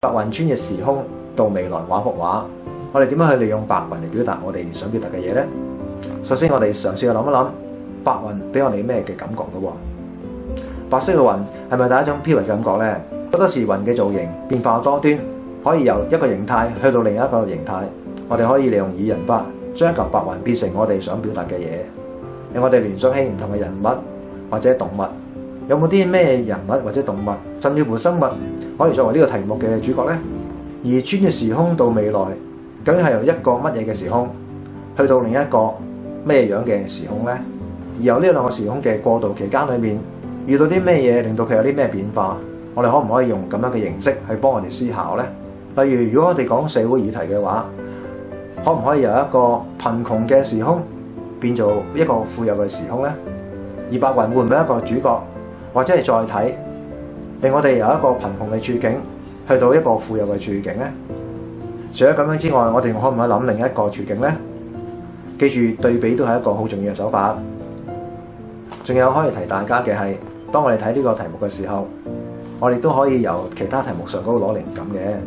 白雲穿越時空到未來畫幅畫，我哋點樣去利用白雲嚟表達我哋想表達嘅嘢呢？首先，我哋嘗試去諗一諗，白雲俾我哋咩嘅感覺嘅喎？白色嘅雲係咪帶一種飄逸嘅感覺呢？好多時雲嘅造型變化多端，可以由一個形態去到另一個形態。我哋可以利用擬人法，將一嚿白雲變成我哋想表達嘅嘢，令我哋聯想起唔同嘅人物或者動物。有冇啲咩人物或者動物，甚至乎生物可以作為呢個題目嘅主角呢？而穿越時空到未來，究竟係由一個乜嘢嘅時空去到另一個咩樣嘅時空呢？而由呢兩個時空嘅過渡期間裏面，遇到啲咩嘢令到佢有啲咩變化？我哋可唔可以用咁樣嘅形式去幫我哋思考呢？例如，如果我哋講社會議題嘅話，可唔可以由一個貧窮嘅時空變做一個富有嘅時空呢？而白雲會唔會一個主角？或者係載體，令我哋由一個貧窮嘅處境去到一個富有嘅處境呢？除咗咁樣之外，我哋可唔可以諗另一個處境呢？記住，對比都係一個好重要嘅手法。仲有可以提大家嘅係，當我哋睇呢個題目嘅時候，我哋都可以由其他題目上嗰度攞靈感嘅。